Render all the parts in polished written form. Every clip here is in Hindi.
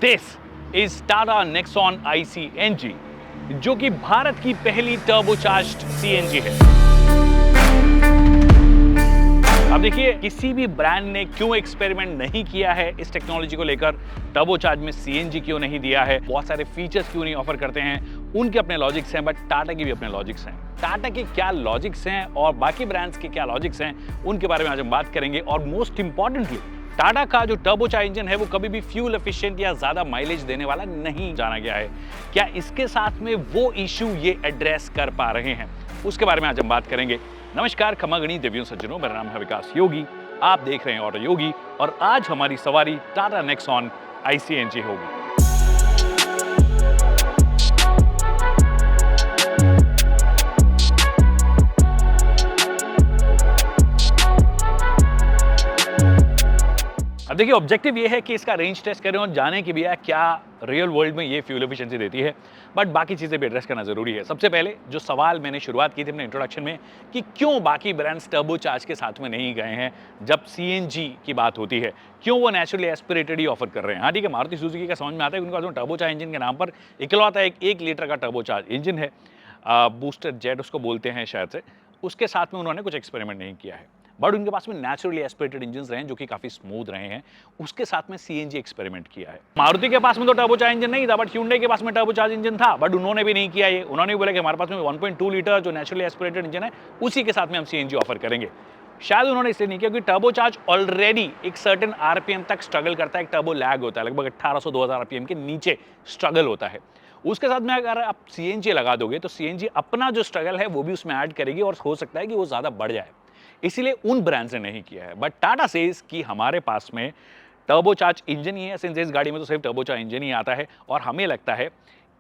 This is Tata Nexon iCNG, जो कि भारत की पहली टर्बोचार्ज्ड CNG है। अब देखिए, किसी भी ब्रांड ने क्यों एक्सपेरिमेंट नहीं किया है इस टेक्नोलॉजी को लेकर, टर्बोचार्ज में CNG क्यों नहीं दिया है, बहुत सारे फीचर्स क्यों नहीं ऑफर करते हैं, उनके अपने लॉजिक्स हैं, बट टाटा के भी अपने लॉजिक्स हैं। टाटा के क्या लॉजिक्स हैं और बाकी ब्रांड्स के क्या लॉजिक्स हैं, उनके बारे में आज हम बात करेंगे। और मोस्ट इंपॉर्टेंटली, टाटा का जो टर्बोचार्ज इंजन है वो कभी भी फ्यूल एफिशिएंट या ज्यादा माइलेज देने वाला नहीं जाना गया है। क्या इसके साथ में वो इश्यू ये एड्रेस कर पा रहे हैं, उसके बारे में आज हम बात करेंगे। नमस्कार खमागणी देवियों सज्जनों, मेरा नाम है विकास योगी, आप देख रहे हैं ऑटो योगी और आज हमारी सवारी टाटा नेक्सॉन iCNG होगी। अब देखिए, ऑब्जेक्टिव ये है कि इसका रेंज टेस्ट करें और जाने की भी है क्या रियल वर्ल्ड में ये फ्यूल एफिशिएंसी देती है, बट बाकी चीज़ें भी एड्रेस करना जरूरी है। सबसे पहले जो सवाल मैंने शुरुआत की थी अपने इंट्रोडक्शन में कि क्यों बाकी ब्रांड्स टर्बोचार्ज के साथ में नहीं गए हैं जब CNG की बात होती है, क्यों वो नेचुरली एस्पिरेटेड ही ऑफर कर रहे हैं। हाँ ठीक है, मारुति सुजुकी का समझ में आता है, उनका टर्बोचार्ज इंजन के नाम पर इकलौता एक लीटर का टर्बोचार्ज इंजन है, बूस्टर जेट उसको बोलते हैं शायद से, उसके साथ में उन्होंने कुछ एक्सपेरिमेंट नहीं किया है। बट उनके पास में नेचुरली एस्पिरेटेड इंजन्स रहे हैं जो कि काफी स्मूथ रहे हैं, उसके साथ में CNG एक्सपेरिमेंट किया है। मारुति के पास में तो टर्बोचार्ज इंजन नहीं था, बट Hyundai के पास में टर्बोचार्ज इंजन था, बट उन्होंने भी नहीं किया ये। उन्होंने भी बोला कि हमारे पास में 1.2 लीटर जो नेचुरली एस्पिरेटेड इंजन है उसी के साथ में हम CNG ऑफर करेंगे। शायद उन्होंने इसलिए नहीं किया क्योंकि टर्बोचार्ज ऑलरेडी एक सर्टेन RPM तक स्ट्रगल करता है, एक टर्बो लैग होता है, लगभग 1800-2000 RPM के नीचे स्ट्रगल होता है। उसके साथ में अगर आप CNG लगा दोगे तो CNG अपना जो स्ट्रगल है वो भी उसमें ऐड करेगी और हो सकता है कि वो ज्यादा बढ़ जाए, इसीलिए उन ब्रांड्स ने नहीं किया है। बट टाटा सेज कि हमारे पास में टर्बोचार्ज इंजन ही है, सिंस इस गाड़ी में तो सिर्फ टर्बोचार्ज इंजन ही आता है और हमें लगता है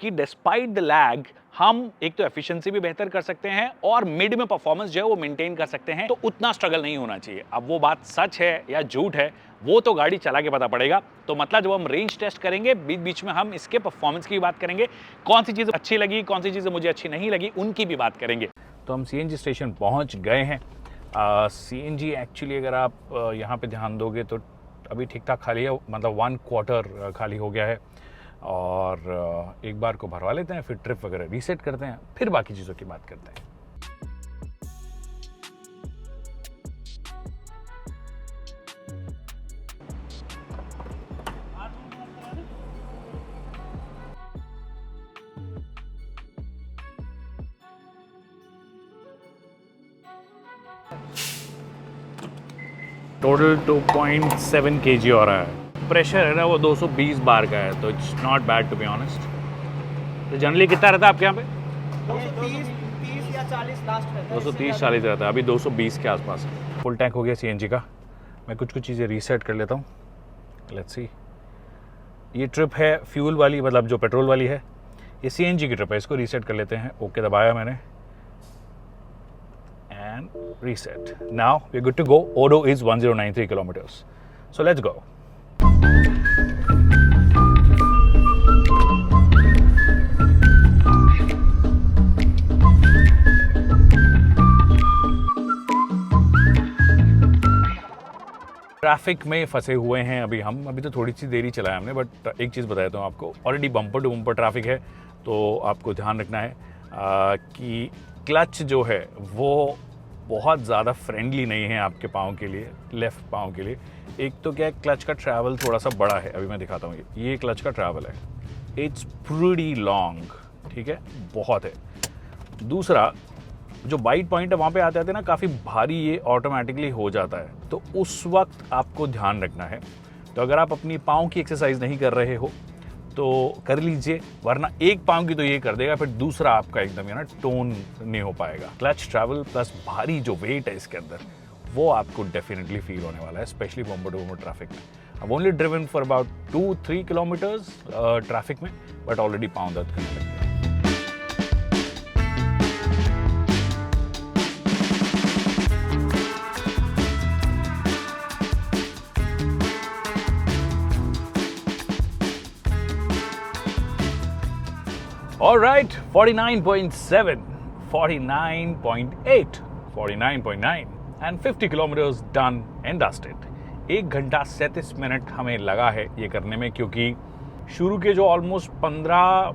कि डिस्पाइट द लैग हम एक तो एफिशिएंसी भी बेहतर कर सकते हैं और मिड में परफॉर्मेंस जो है वो मेंटेन कर सकते हैं, तो उतना स्ट्रगल नहीं होना चाहिए। अब वो बात सच है या झूठ है वो तो गाड़ी चला के पता पड़ेगा। तो मतलब जब हम रेंज टेस्ट करेंगे, बीच बीच में हम इसके परफॉर्मेंस की बात करेंगे, कौन सी चीज़ अच्छी लगी, कौन सी चीज़ें मुझे अच्छी नहीं लगी, उनकी भी बात करेंगे। तो हम CNG स्टेशन पहुंच गए हैं। CNG एक्चुअली अगर आप यहाँ पे ध्यान दोगे तो अभी ठीक ठाक खाली है, मतलब 1/4 खाली हो गया है। और एक बार को भरवा लेते हैं, फिर ट्रिप वगैरह रीसेट करते हैं, फिर बाकी चीज़ों की बात करते हैं। टोटल 2.7 kg हो रहा है। प्रेशर है ना वो 220 बार का है, तो it's not bad to be honest. तो जनरली कितना रहता है आपके यहाँ पे? 230 या 40 लास्ट रहता है। 230-40 रहता है, अभी 220 के आसपास। फुल टैंक हो गया CNG का। मैं कुछ चीज़ें रीसेट कर लेता हूँ। लेट्स सी, ये ट्रिप है फ्यूल वाली, मतलब जो पेट्रोल वाली है, ये CNG की ट्रिप है, इसको रीसेट कर लेते हैं। ओके दबाया मैंने and reset. Now we're good to go. Odo is 1093 kilometers. So let's go. Traffic में फंसे हुए हैं अभी हम, अभी तो थोड़ी सी देरी चलाया हमने, बट एक चीज़ बताता हूँ आपको, already bumper to bumper traffic है, तो आपको ध्यान रखना है कि क्लच जो है वो बहुत ज़्यादा फ्रेंडली नहीं है आपके पाँव के लिए, लेफ़्ट पाँव के लिए। एक तो क्या है, क्लच का ट्रैवल थोड़ा सा बड़ा है, अभी मैं दिखाता हूँ, ये क्लच का ट्रैवल है, इट्स प्रीटी लॉन्ग, ठीक है, बहुत है। दूसरा, जो बाइट पॉइंट है वहाँ पे आते आते ना काफ़ी भारी ये ऑटोमेटिकली हो जाता है, तो उस वक्त आपको ध्यान रखना है। तो अगर आप अपनी पाँव की एक्सरसाइज नहीं कर रहे हो तो कर लीजिए, वरना एक पाँव की तो ये कर देगा, फिर दूसरा आपका एकदम ना टोन नहीं हो पाएगा। क्लच ट्रैवल प्लस भारी जो वेट है इसके अंदर, वो आपको डेफिनेटली फील होने वाला है, specially bumper to bumper traffic में। अब only driven for about 2-3 kilometres traffic में, बट ऑलरेडी पाँव दर्द करने लग गया। All right, 49.7, 49.8, 49.9 and 50 kilometers done and dusted. 1 घंटा 37 मिनट हमें लगा है ये करने में, क्योंकि शुरू के जो ऑलमोस्ट 15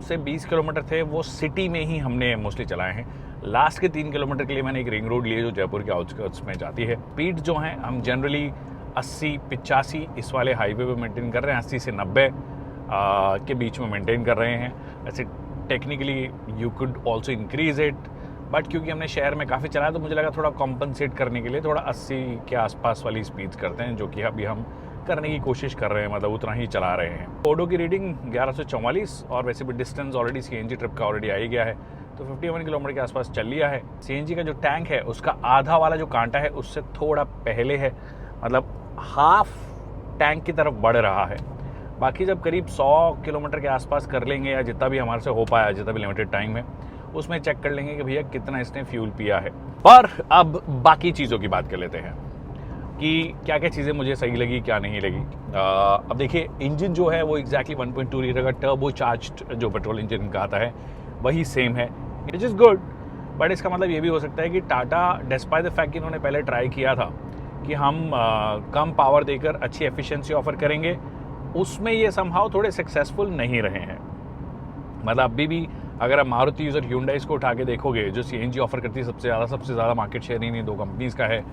से 20 किलोमीटर थे वो सिटी में ही हमने मोस्टली चलाए हैं। लास्ट के 3 किलोमीटर के लिए मैंने एक रिंग रोड ली है जो जयपुर के आउटस्कर्ट्स में जाती है। स्पीड जो है हम जनरली 80-85 इस वाले हाईवे पे मेंटेन कर रहे हैं, 80 से 90 के बीच में मेंटेन कर रहे हैं। ऐसे technically you could also increase it, but क्योंकि हमने शहर में काफ़ी चलाया तो मुझे लगा थोड़ा कॉम्पनसेट करने के लिए थोड़ा 80 के आसपास वाली स्पीड्स करते हैं, जो कि अभी हम करने की कोशिश कर रहे हैं, मतलब उतना ही चला रहे हैं। ऑडो की रीडिंग 1144 और वैसे भी डिस्टेंस ऑलरेडी CNG ट्रिप का ऑलरेडी आ ही गया है, तो 51 किलोमीटर के आसपास चल लिया है। CNG का जो टैंक है उसका आधा वाला जो कांटा है उससे थोड़ा पहले है, मतलब हाफ टैंक की तरफ बढ़ रहा है। बाकी जब करीब 100 किलोमीटर के आसपास कर लेंगे या जितना भी हमारे से हो पाया, जितना भी लिमिटेड टाइम है, उसमें चेक कर लेंगे कि भैया कितना इसने फ्यूल पिया है। पर अब बाकी चीज़ों की बात कर लेते हैं कि क्या क्या चीज़ें मुझे सही लगी, क्या नहीं लगी। अब देखिए, इंजन जो है वो एग्जैक्टली 1.2 लीटर का टर्बो चार्ज्ड जो पेट्रोल इंजन का आता है वही सेम है, विच इज़ गुड। बट इसका मतलब ये भी हो सकता है कि टाटा, डिस्पाइट द फैक्ट कि इन्होंने पहले ट्राई किया था कि हम कम पावर देकर अच्छी एफिशिएंसी ऑफर करेंगे, उसमें ये समहाउ थोड़े सक्सेसफुल नहीं रहे हैं। मतलब अभी भी अगर आप मारुति और ह्यूंडई को उठा के देखोगे, जो CNG ऑफर करती है सबसे ज़्यादा मार्केट शेयर इन्हीं दो कंपनीज़ का है,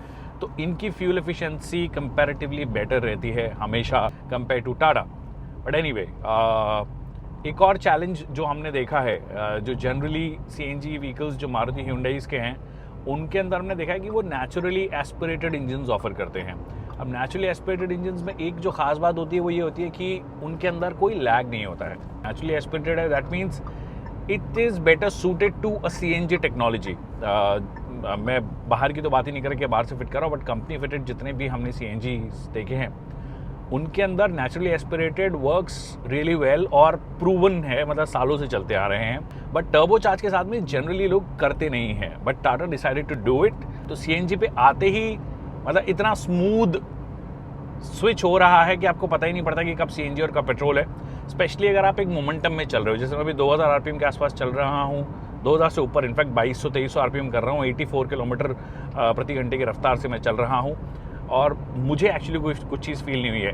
तो इनकी फ्यूल एफिशिएंसी कंपैरेटिवली बेटर रहती है हमेशा compare to Tata. But anyway, एक और चैलेंज जो हमने देखा है, जो जनरली CNG व्हीकल्स जो मारुति ह्यूंडईज़ के हैं उनके अंदर हमने देखा है कि वो नेचुरली एस्पिरेटेड इंजन्स ऑफर करते हैं। अब नेचुरली एस्पिरेटेड इंजन्स में एक जो खास बात होती है वो ये होती है कि उनके अंदर कोई लैग नहीं होता है। नेचुरली एस्पिरेटेड है, that means it is better suited to a CNG technology. मैं बाहर की तो बात ही नहीं कर रहा कि बाहर से फिट कर रहा हूँ, बट कंपनी फिटेड जितने भी हमने CNG देखे हैं उनके अंदर naturally aspirated works really well और प्रूवन है, मतलब सालों से चलते आ रहे हैं। बट टर्बो चार्ज के साथ में जनरली लोग करते नहीं हैं, but Tata decided to do it. तो CNG पे आते ही मतलब इतना स्मूथ स्विच हो रहा है कि आपको पता ही नहीं पड़ता कि कब CNG और कब पेट्रोल है। स्पेशली अगर आप एक मोमेंटम में चल रहे हो, जैसे मैं अभी 2000 RPM के आसपास चल रहा हूँ, 2000 से ऊपर, इनफैक्ट 2200-2300 RPM कर रहा हूँ, 84 किलोमीटर प्रति घंटे की रफ्तार से मैं चल रहा हूँ, और मुझे एक्चुअली कुछ चीज़ फील नहीं हुई है।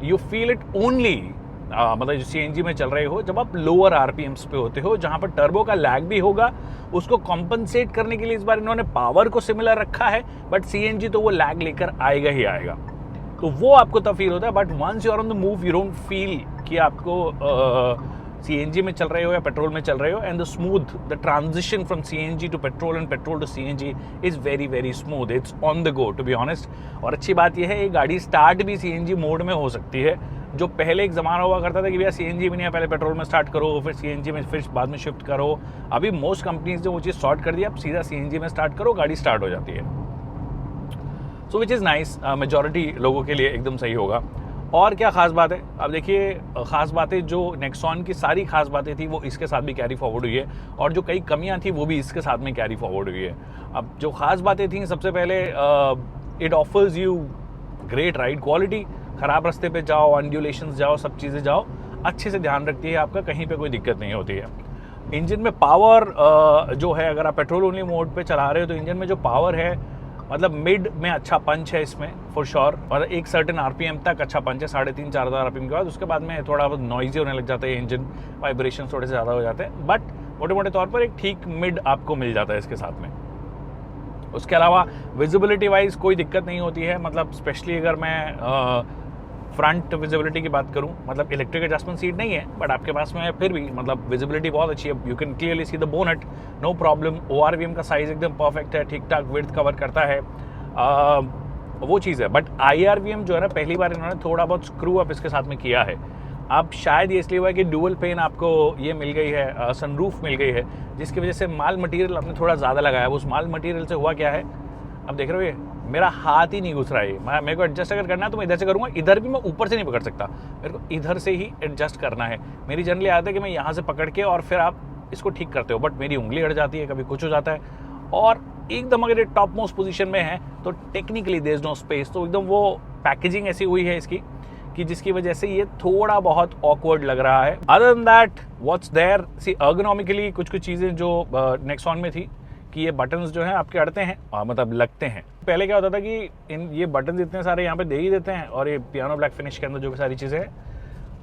यू फील इट ओनली मतलब जो CNG में चल रहे हो जब आप लोअर RPMs पे होते हो, जहाँ पर टर्बो का लैग भी होगा। उसको कॉम्पनसेट करने के लिए इस बार इन्होंने पावर को सिमिलर रखा है, बट CNG तो वो लैग लेकर आएगा ही आएगा, तो वो आपको तब फील होता है। But once you are on the move you don't feel कि आपको CNG में चल रहे हो या पेट्रोल में चल रहे हो। And the transition from CNG to petrol and petrol to CNG is very very smooth, it's on the go to be honest. और अच्छी बात यह है ये गाड़ी स्टार्ट भी CNG मोड में हो सकती है, जो पहले एक ज़माना हुआ करता था कि भैया CNG में नहीं है, पहले पेट्रोल में स्टार्ट करो, फिर CNG में, फिर बाद में शिफ्ट करो। अभी मोस्ट कंपनीज ने वो चीज़ सॉर्ट कर दिया, अब सीधा CNG में स्टार्ट करो, गाड़ी स्टार्ट हो जाती है। सो विच इज़ नाइस, मेजॉरिटी लोगों के लिए एकदम सही होगा। और क्या ख़ास बात है, अब देखिए, ख़ास बातें जो नेक्सॉन की सारी ख़ास बातें थी वो इसके साथ भी कैरी फॉरवर्ड हुई है, और जो कई कमियां थी वो भी इसके साथ में कैरी फॉरवर्ड हुई है। अब जो ख़ास बातें थी, सबसे पहले it offers you great ride quality. ख़राब रास्ते पे जाओ, अंड्यूलेशंस जाओ, सब चीज़ें जाओ, अच्छे से ध्यान रखती है आपका, कहीं पे कोई दिक्कत नहीं होती है। इंजन में पावर जो है, अगर आप पेट्रोल ओनली मोड पे चला रहे हो तो इंजन में जो पावर है, मतलब मिड में अच्छा पंच है इसमें फॉर श्योर, और एक सर्टेन RPM तक अच्छा पंच है, 3,500-4,000 RPM के बाद उसके बाद में थोड़ा बहुत नॉइजी होने लग जाता है इंजन, वाइब्रेशन थोड़े से ज़्यादा हो जाते हैं, बट मोटे मोटे तौर पर एक ठीक मिड आपको मिल जाता है इसके साथ में। उसके अलावा विजिबिलिटी वाइज कोई दिक्कत नहीं होती है, मतलब स्पेशली अगर मैं फ्रंट विजिबिलिटी की बात करूं, मतलब इलेक्ट्रिक एडजस्टमेंट सीट नहीं है, बट आपके पास में फिर भी मतलब विजिबिलिटी बहुत अच्छी है, you can clearly see the bonnet, no problem. ORVM का साइज़ एकदम परफेक्ट है, ठीक ठाक विड्थ कवर करता है, वो चीज़ है। बट IRVM जो है ना, पहली बार इन्होंने थोड़ा बहुत स्क्रू अप इसके साथ में किया है। अब शायद ये इसलिए हुआ है कि डुअल पेन आपको ये मिल गई है, सनरूफ मिल गई है, जिसकी वजह से माल मटीरियल आपने थोड़ा ज़्यादा लगाया है। उस माल मटीरियल से हुआ क्या है, अब देख रहे हो, ये मेरा हाथ ही नहीं घुस रहा है। मेरे को एडजस्ट अगर करना है तो मैं इधर से करूँगा, इधर भी मैं ऊपर से नहीं पकड़ सकता, मेरे को इधर से ही एडजस्ट करना है। मेरी जनरली आदत है कि मैं यहाँ से पकड़ के और फिर आप इसको ठीक करते हो, बट मेरी उंगली हट जाती है, कभी कुछ हो जाता है, और एकदम अगर ये टॉप मोस्ट पोजीशन में है तो technically there is no space. तो एकदम वो पैकेजिंग ऐसी हुई है इसकी कि जिसकी वजह से ये थोड़ा बहुत ऑकवर्ड लग रहा है। Other than that what's there, see ergonomically कुछ चीज़ें जो नेक्सॉन में थी कि ये बटन्स जो हैं आपके अड़ते हैं, मतलब लगते हैं। पहले क्या होता था कि ये बटन्स इतने सारे यहाँ पे दे ही देते हैं, और ये पियानो ब्लैक फिनिश के अंदर जो सारी चीज़ें हैं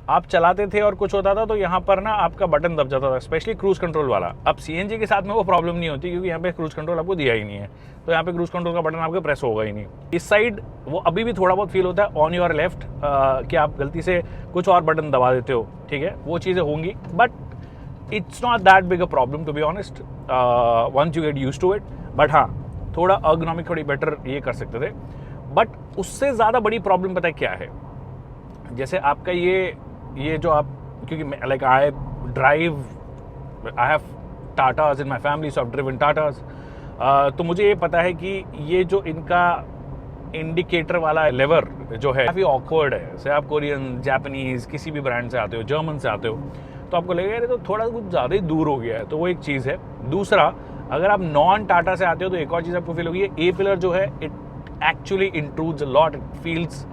आप चलाते थे और कुछ होता था तो यहाँ पर ना आपका बटन दब जाता था, स्पेशली क्रूज कंट्रोल वाला। अब सीएनजी के साथ में वो प्रॉब्लम नहीं होती क्योंकि यहाँ पे क्रूज कंट्रोल आपको दिया ही नहीं है, तो यहाँ पे क्रूज कंट्रोल का बटन आपके प्रेस होगा ही नहीं। इस साइड वो अभी भी थोड़ा बहुत फील होता है ऑन योर लेफ्ट कि आप गलती से कुछ और बटन दबा देते हो, ठीक है, वो चीज़ें होंगी, but it's not that big a problem to be honest once you get used to it. But हाँ, थोड़ा अर्गोनॉमिक थोड़ी बेटर ये कर सकते थे। बट उससे ज़्यादा बड़ी प्रॉब्लम पता है क्या है? जैसे आपका ये जो आप, क्योंकि like I have Tatas in my family, so I have driven Tatas, तो मुझे ये पता है कि ये जो इनका इंडिकेटर वाला लेवर जो है काफ़ी ऑकवर्ड है। जैसे आप कोरियन, जापानीज़, किसी भी ब्रांड से आते हो, जर्मन से आते हो, तो आपको लगेगा ये तो थोड़ा कुछ ज़्यादा ही दूर हो गया है, तो वो एक चीज़ है। दूसरा, अगर आप नॉन टाटा से आते हो तो एक और चीज़ आपको फील होगी, ए पिलर जो है it actually intrudes a lot, it feels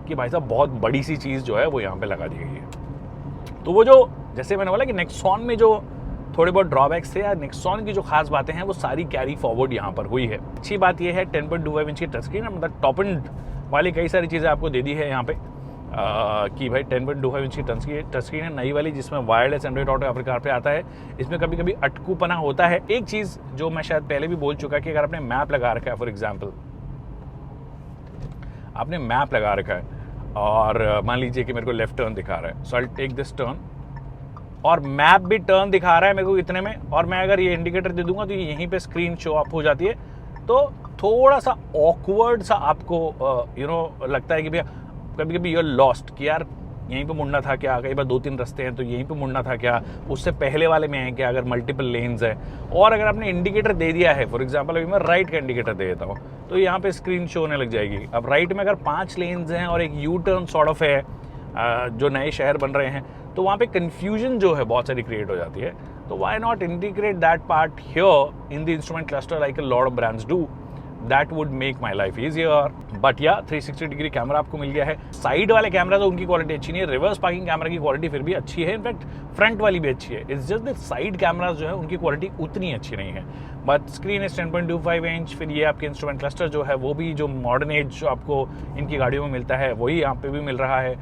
कि भाई साहब बहुत बड़ी सी चीज़ जो है वो यहाँ पे लगा दी गई है। तो वो जो, जैसे मैंने बोला कि नेक्सॉन में जो थोड़े बहुत ड्रॉबैक्स थे या नेक्सॉन की जो खास बातें हैं वो सारी कैरी फॉरवर्ड यहाँ पर हुई है। अच्छी बात ये है 10.25 इंच की टच स्क्रीन है, मतलब टॉप एंड वाली कई सारी चीज़ें आपको दे दी है यहाँ पे कि भाई 10.25 इंच की टच स्क्रीन है नई वाली, जिसमें वायरलेस एंड्रॉइड ऑटो एप्लीकेशन पे आता है। इसमें कभी कभी अटकूपना होता है। एक चीज़ जो मैं शायद पहले भी बोल चुका कि अगर आपने मैप लगा रखा है, फॉर एग्जाम्पल आपने मैप लगा रखा है और मान लीजिए कि मेरे को लेफ्ट टर्न दिखा रहा है, so I will take this turn, और मैप भी टर्न दिखा रहा है मेरे को इतने में, और मैं अगर ये इंडिकेटर दे दूंगा तो यहीं पे स्क्रीन शो अप हो जाती है, तो थोड़ा सा ऑकवर्ड सा आपको लगता है कि भैया कभी कभी यूर लॉस्ट कि यार यहीं पे मुड़ना था क्या, कई बार 2-3 रास्ते हैं तो यहीं पे मुड़ना था क्या, उससे पहले वाले में है क्या, अगर मल्टीपल लेन्स है। और अगर आपने इंडिकेटर दे दिया है, फॉर एग्जांपल अभी मैं राइट का इंडिकेटर दे देता हूँ, तो यहाँ पे स्क्रीन शो होने लग जाएगी। अब राइट में अगर 5 लेन्स हैं और एक यू टर्न सॉर्ट ऑफ है, जो नए शहर बन रहे हैं, तो वहाँ पे कन्फ्यूजन जो है बहुत सारी क्रिएट हो जाती है। तो why not integrate that part here in the instrument cluster like a lot of brands do, that would make my life easier. But या 360 डिग्री कैमरा आपको मिल गया है। साइड वाले कैमरा तो उनकी क्वालिटी अच्छी नहीं है, रिवर्स पार्किंग कैमरा की क्वालिटी फिर भी अच्छी है, इनफैक्ट फ्रंट वाली भी अच्छी है। It's just that side cameras जो है उनकी क्वालिटी उतनी अच्छी नहीं है। But screen is 10.25 inch. फिर ये आपके इंस्ट्रूमेंट क्लस्टर जो है वो भी जो मॉडर्न एज जो आपको इनकी गाड़ियों में मिलता है वही यहाँ पे भी मिल रहा है।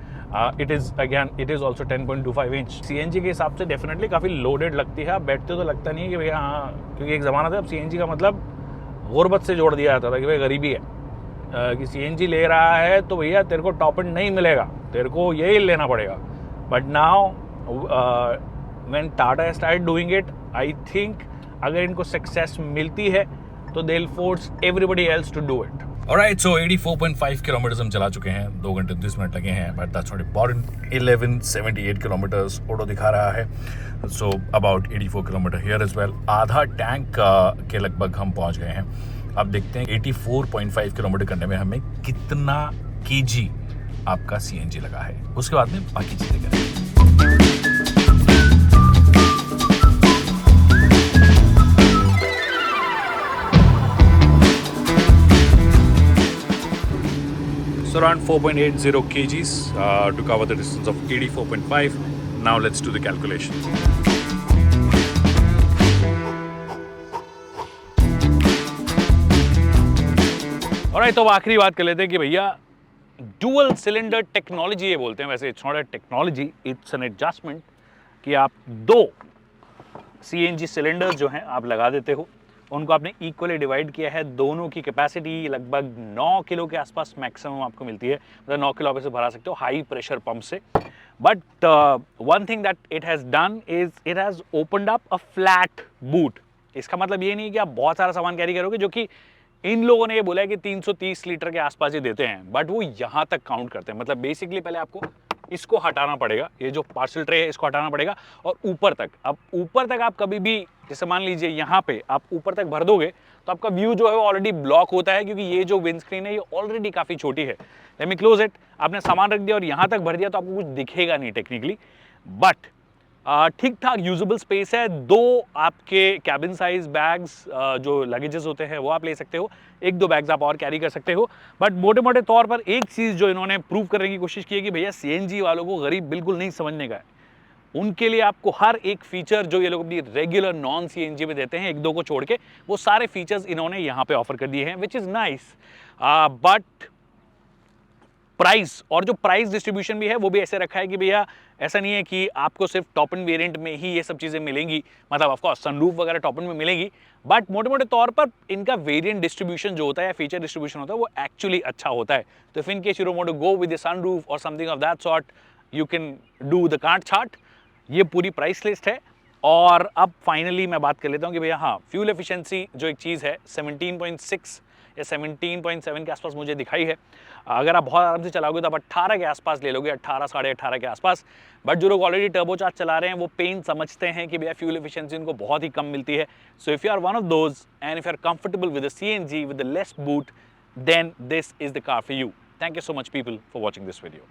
It is also 10.25 inch. CNG के हिसाब से डेफिनेटली काफ़ी लोडेड लगती है। आप बैठते तो लगता नहीं है कि भैया हाँ, क्योंकि एक ज़माना था अब CNG का मतलब गुर्बत से जोड़ दिया जाता था कि भाई गरीबी है, कि CNG ले रहा है तो भैया तेरे को टॉप एंड नहीं मिलेगा, तेरे को यही लेना पड़ेगा। But now when Tata start doing it, I think अगर इनको सक्सेस मिलती है तो they will force everybody else to do it. Alright, so 84.5 kilometre हम चला चुके हैं, 2 घंटे 30 मिनट लगे हैं, but that's not important. 1178 kilometres auto दिखा रहा है, so about 84 kilometre here as well. आधा टैंक के लगभग हम पहुंच गए हैं। अब देखते हैं 84.5 किलोमीटर करने में हमें कितना केजी आपका CNG लगा है, उसके बाद में बाकी चीज़ें करेंगे। So around 4.80 kgs to cover the distance of 84.5. Now let's do the calculation. Alright, तो अब आखिरी बात कर लेते हैं कि भैया डुअल सिलेंडर टेक्नोलॉजी ये बोलते हैं, वैसे it's not a technology, it's an adjustment, कि आप 2 CNG सिलेंडर जो हैं आप लगा देते हो, उनको आपने इक्वली डिवाइड किया है। दोनों की कैपेसिटी लगभग 9 किलो के आसपास मैक्सिमम आपको मिलती है, मतलब 9 किलो आप इसे भरा सकते हो हाई प्रेशर पंप से। But one thing that it has done is it has opened up a flat boot. इसका मतलब ये नहीं कि आप बहुत सारा सामान कैरी करोगे, जो कि इन लोगों ने ये बोला है कि 330 लीटर के आसपास ही देते हैं, बट वो यहाँ तक काउंट करते हैं। मतलब बेसिकली पहले आपको इसको हटाना पड़ेगा, ये जो पार्सल ट्रे है इसको हटाना पड़ेगा, और ऊपर तक, अब ऊपर तक आप कभी भी, जैसे मान लीजिए यहाँ पे आप ऊपर तक भर दोगे तो आपका व्यू जो है वो ऑलरेडी ब्लॉक होता है, क्योंकि ये जो विंड स्क्रीन है ये ऑलरेडी काफ़ी छोटी है। Let me close it. आपने सामान रख दिया और यहाँ तक भर दिया तो आपको कुछ दिखेगा नहीं टेक्निकली, बट ठीक ठाक यूजेबल स्पेस है। 2 आपके कैबिन साइज बैग्स जो लगेजेस होते हैं वो आप ले सकते हो, 1-2 बैग्स आप और कैरी कर सकते हो। बट मोटे मोटे तौर पर एक चीज़ जो इन्होंने प्रूव करने की कोशिश की है कि भैया CNG वालों को गरीब बिल्कुल नहीं समझने का है। उनके लिए आपको हर एक फीचर जो ये लोग अपनी रेगुलर नॉन CNG में देते हैं, 1-2 को छोड़ के, वो सारे फीचर्स इन्होंने यहाँ पे ऑफर कर दिए हैं, which is nice. But price, और जो प्राइस डिस्ट्रीब्यूशन भी है वो भी ऐसे रखा है कि भैया ऐसा नहीं है कि आपको सिर्फ टॉप एंड वेरिएंट में ही ये सब चीज़ें मिलेंगी, मतलब ऑफ कोर्स सनरूफ वगैरह टॉप एंड में मिलेगी, बट मोटे-मोटे तौर पर इनका वेरिएंट डिस्ट्रीब्यूशन जो होता है या फीचर डिस्ट्रीब्यूशन होता है वो एक्चुअली अच्छा होता है। तो if in case you don't want to go with the sunroof और something of that sort, you can do the Gantt chart. ये पूरी प्राइस लिस्ट है। और अब फाइनली मैं बात कर लेता हूँ कि भैया हाँ, फ्यूल एफिशिएंसी जो एक चीज़ है 17.6 या 17.7 के आसपास मुझे दिखाई है। अगर आप बहुत आराम से चलाओगे तो आप 18 के आसपास ले लोगे, 18 साढ़े 18 के आसपास। बट जो लोग ऑलरेडी टर्बोचार्ज चला रहे हैं वो पेन समझते हैं कि भैया फ्यूल एफिशिएंसी उनको बहुत ही कम मिलती है। So if you are one of those and if you are comfortable with the CNG with the less boot, then this is the car for you. Thank you so much people for watching this video.